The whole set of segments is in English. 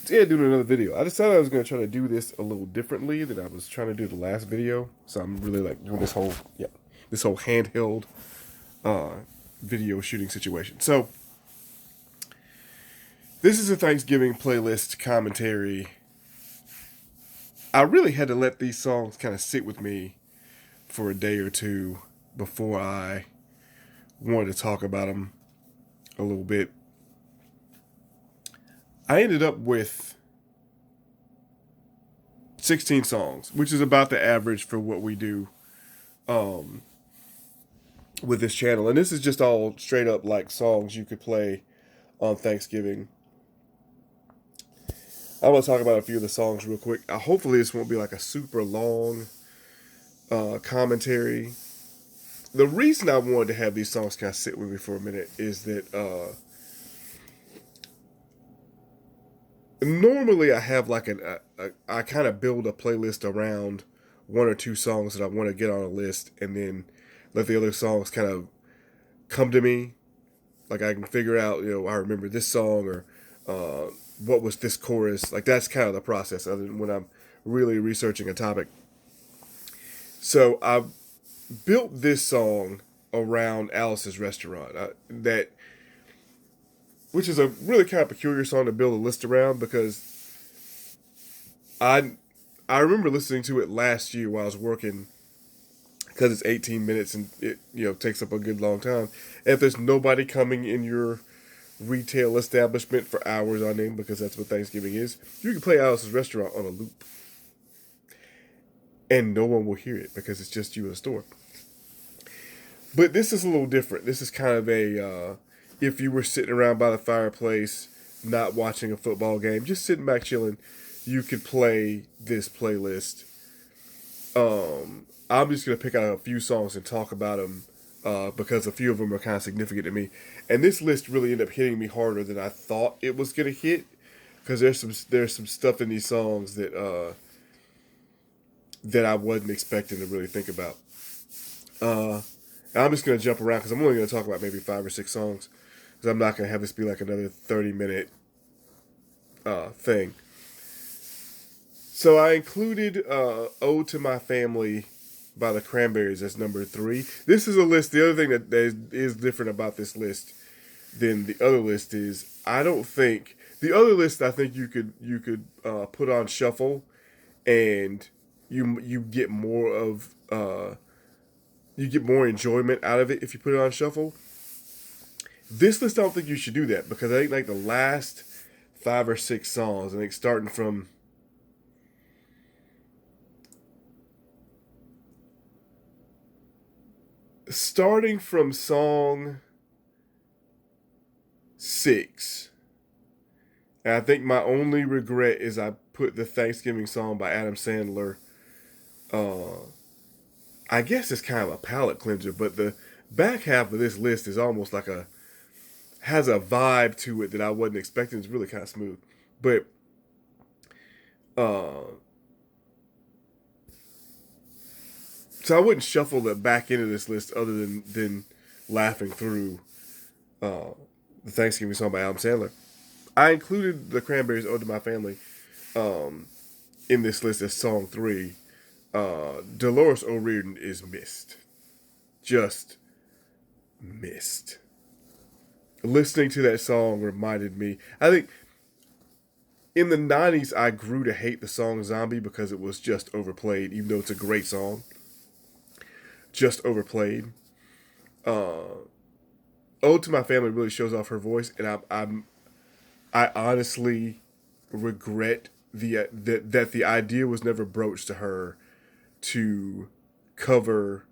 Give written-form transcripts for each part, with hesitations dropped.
Yeah, doing another video. I decided I was going to try to do this a little differently than I was trying to do the last video. So I'm really like doing this whole handheld uh, video shooting situation. So this is a Thanksgiving playlist commentary. I really had to let these songs kind of sit with me for a day or two before I wanted to talk about them a little bit. I ended up with 16 songs, which is about the average for what we do um, with this channel. And this is just all straight up like songs you could play on Thanksgiving. I want to talk about a few of the songs real quick. Hopefully, this won't be like a super long commentary. The reason I wanted to have these songs kind of sit with me for a minute is that normally I have like I kind of build a playlist around one or two songs that I want to get on a list, and then let the other songs kind of come to me. Like I can figure out, I remember this song or what was this chorus. Like that's kind of the process, other than when I'm really researching a topic. So I built this song around Alice's Restaurant. That which is a really kind of peculiar song to build a list around because I I remember listening to it last year while I was working because it's 18 minutes and it takes up a good long time. And if there's nobody coming in your retail establishment for hours on end, because that's what Thanksgiving is, you can play Alice's Restaurant on a loop and no one will hear it because it's just you in the store. But this is a little different. This is kind of if you were sitting around by the fireplace, not watching a football game, just sitting back chilling, you could play this playlist. I'm just going to pick out a few songs and talk about them because a few of them are kind of significant to me. And this list really ended up hitting me harder than I thought it was going to hit because there's some stuff in these songs that I wasn't expecting to really think about. I'm just going to jump around because I'm only going to talk about maybe 5 or 6 songs because I'm not going to have this be like another 30-minute thing. So I included "Ode to My Family" by the Cranberries as number 3. This is a list. The other thing that is different about this list than the other list is I don't think the other list. I think you could put on shuffle, and you get more of you get more enjoyment out of it if you put it on shuffle. This list, I don't think you should do that because I think like the last 5 or 6 songs, I think starting from song 6. And I think my only regret is I put the Thanksgiving song by Adam Sandler. I guess it's kind of a palate cleanser, but the back half of this list is almost like has a vibe to it that I wasn't expecting. It's really kind of smooth, but uh, so I wouldn't shuffle the back end of this list other than laughing through the Thanksgiving song by Adam Sandler. I included the Cranberries' "Ode to My Family" in this list as song 3. Dolores O'Riordan is missed, just missed. Listening to that song reminded me. I think in the 90s, I grew to hate the song "Zombie" because it was just overplayed, even though it's a great song. Just overplayed. "Ode to My Family" really shows off her voice, and I honestly regret that the idea was never broached to her to cover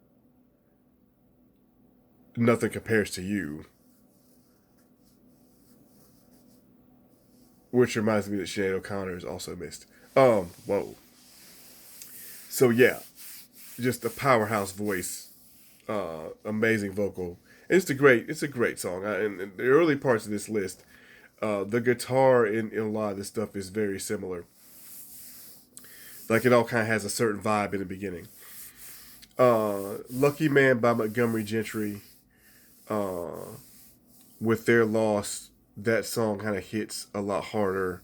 "Nothing Compares to You," which reminds me that Sinead O'Connor is also missed. Whoa. So yeah, just a powerhouse voice, amazing vocal. It's a great song. And the early parts of this list, the guitar in a lot of this stuff is very similar. Like it all kind of has a certain vibe in the beginning. "Lucky Man" by Montgomery Gentry, with their loss, that song kind of hits a lot harder.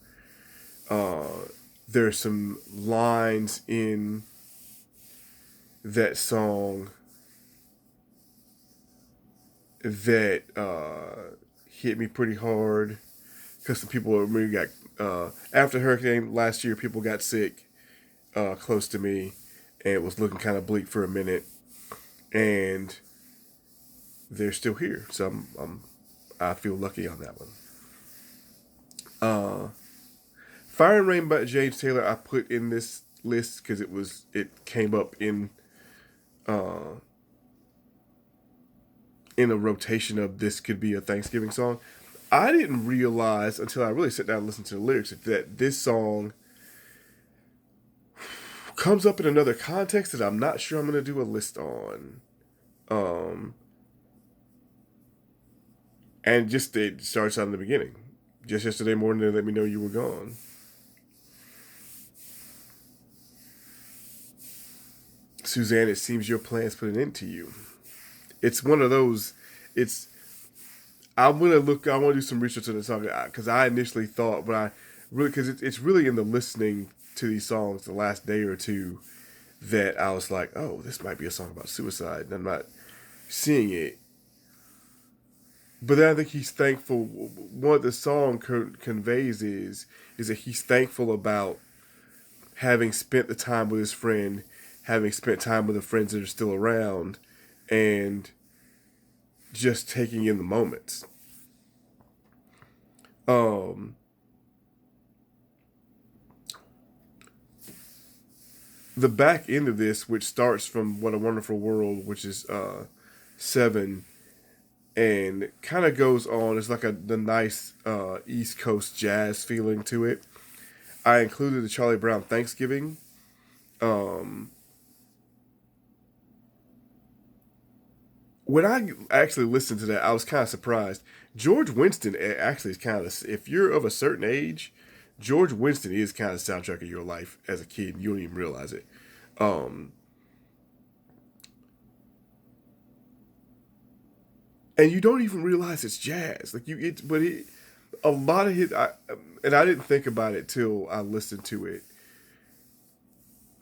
There's some lines in that song that hit me pretty hard because some people maybe got after hurricane last year. People got sick close to me, and it was looking kind of bleak for a minute, and they're still here. So I feel lucky on that one. Fire and Rain by James Taylor I put in this list because it came up in a rotation of this could be a Thanksgiving song. I didn't realize until I really sat down and listened to the lyrics that this song comes up in another context that I'm not sure I'm going to do a list on. And just it starts out in the beginning. Just yesterday morning, they let me know you were gone. Suzanne, it seems your plans put an end to you. It's one of those. It's. I'm gonna look. I want to do some research on the song because I initially thought, but I really because it's really in the listening to these songs the last day or two that I was like, oh, this might be a song about suicide, and I'm not seeing it. But then I think he's thankful. What the song conveys is that he's thankful about having spent the time with his friend, having spent time with the friends that are still around, and just taking in the moments. The back end of this, which starts from What a Wonderful World, which is 7, and kind of goes on. It's like the nice East Coast jazz feeling to it. I included the Charlie Brown Thanksgiving. When I actually listened to that, I was kind of surprised. George Winston actually is kind of, if you're of a certain age, George Winston is kind of the soundtrack of your life as a kid. You don't even realize it. Um, and you don't even realize it's jazz. Like a lot of his, and I didn't think about it till I listened to it.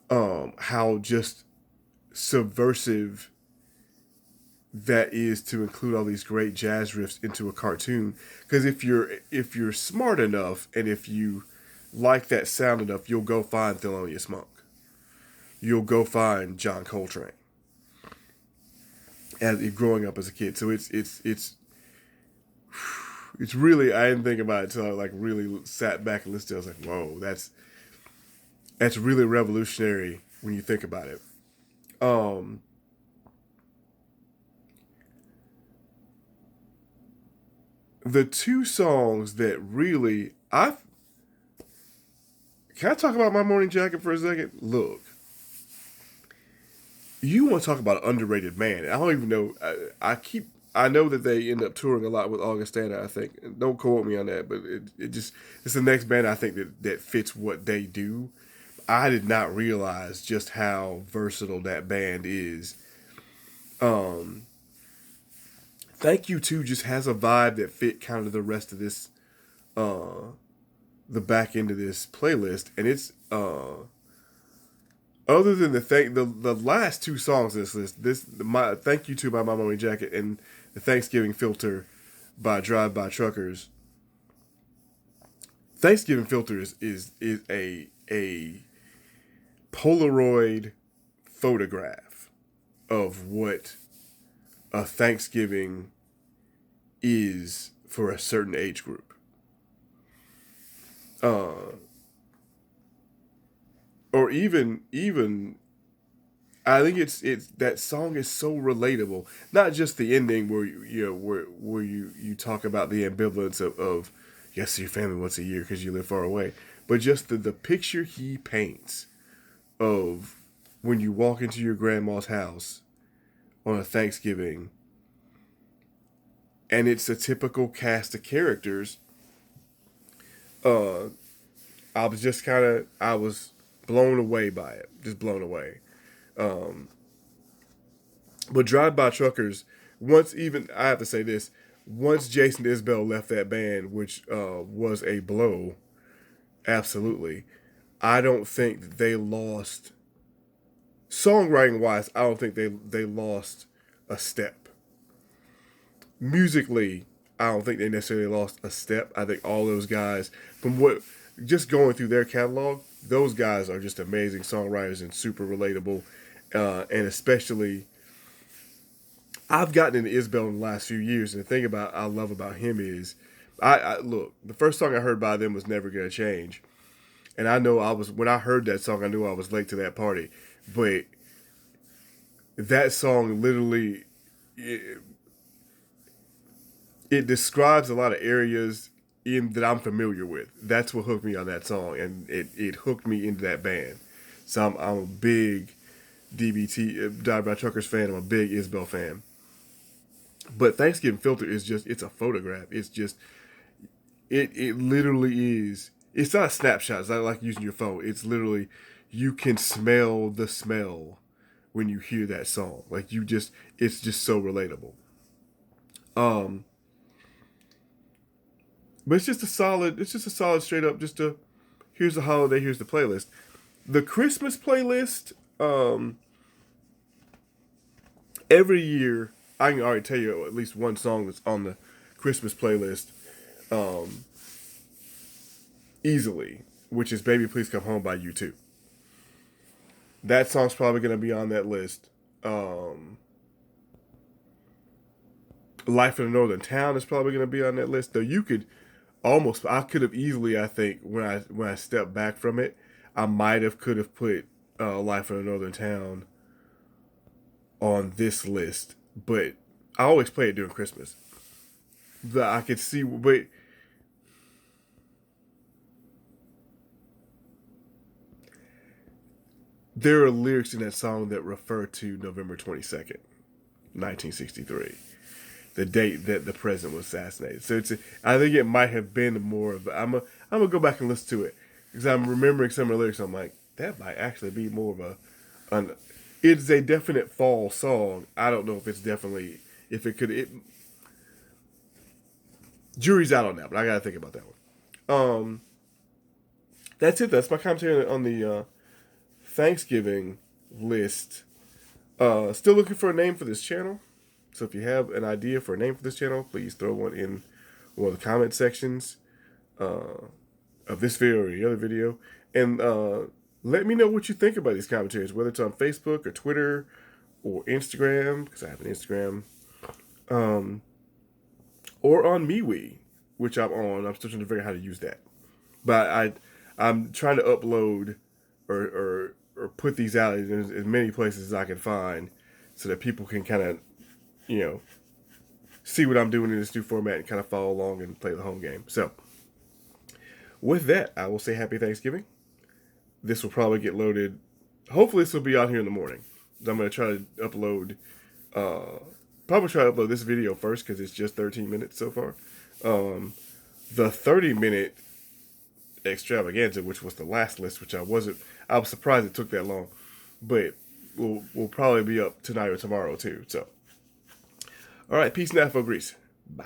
How just subversive that is to include all these great jazz riffs into a cartoon. Because if you're smart enough and if you like that sound enough, you'll go find Thelonious Monk. You'll go find John Coltrane. As growing up as a kid, so it's really I didn't think about it until I like really sat back and listened to it. I was like, whoa, that's really revolutionary when you think about it. Um, the two songs that really I can I talk about My Morning Jacket for a second? Look, you want to talk about an underrated man? I don't even know. I know that they end up touring a lot with Augustana. I think. Don't quote me on that, but it's the next band I think that fits what they do. I did not realize just how versatile that band is. Um, Thank You Too just has a vibe that fit kind of the rest of this, uh, the back end of this playlist, and it's other than the last two songs in this list, my Thank You To by My Mommy Jacket and the Thanksgiving Filter by Drive By Truckers. Thanksgiving Filter is a Polaroid photograph of what a Thanksgiving is for a certain age group. Uh, or even I think it's that song is so relatable. Not just the ending where you talk about the ambivalence of yes, see your family once a year because you live far away, but just the picture he paints of when you walk into your grandma's house on a Thanksgiving, and it's a typical cast of characters. Uh, I was blown away by it, just blown away. Um, but Drive By Truckers, once even I have to say this, once Jason Isbell left that band, which was a blow, Absolutely. I don't think that they lost songwriting wise. I don't think they lost a step. Musically, I don't think they necessarily lost a step. I think all those guys, from what just going through their catalog, those guys are just amazing songwriters and super relatable. And especially, I've gotten into Isbell in the last few years, and the thing about I love about him is, I look, the first song I heard by them was "Never Gonna Change," and I know I was when I heard that song, I knew I was late to that party, but that song literally it describes a lot of areas in that I'm familiar with. That's what hooked me on that song, and it hooked me into that band. So I'm a big DBT Dive by Truckers fan. I'm a big Isbell fan. But Thanksgiving Filter is just it's a photograph. It's just it literally is. It's not a snapshot. It's not like using your phone. It's literally you can smell the smell when you hear that song. Like you just it's just so relatable. Um, but it's just a solid straight up just a here's the holiday, here's the playlist. The Christmas playlist, every year I can already tell you at least one song that's on the Christmas playlist, um, easily, which is "Baby Please Come Home" by U2. That song's probably gonna be on that list. "Life in a Northern Town" is probably gonna be on that list. Though you could almost, I could have easily, I think, when I stepped back from it, I might have could have put "Life in a Northern Town" on this list, but I always play it during Christmas. That I could see, but there are lyrics in that song that refer to November 22nd, 1963, the date that the president was assassinated. So I think it might have been more of. I'm gonna go back and listen to it because I'm remembering some of the lyrics. I'm like, that might actually be more of an. It's a definite fall song. I don't know if it's definitely if it could. Jury's out on that, but I gotta think about that one. That's it. That's my commentary on the Thanksgiving list. Still looking for a name for this channel. So if you have an idea for a name for this channel, please throw one in one of the comment sections of this video or any other video. And let me know what you think about these commentaries, whether it's on Facebook or Twitter or Instagram, because I have an Instagram, or on MeWe, which I'm on. I'm still trying to figure out how to use that. But I'm trying to upload or put these out in as many places as I can find so that people can kind of, you know, see what I'm doing in this new format and kind of follow along and play the home game. So, with that, I will say happy Thanksgiving. This will probably get loaded. Hopefully, this will be out here in the morning. I'm going to try to upload, probably try to upload this video first because it's just 13 minutes so far. The 30-minute extravaganza, which was the last list, which I was surprised it took that long, but will probably be up tonight or tomorrow too. So, all right, peace and Afro Grease. Bye.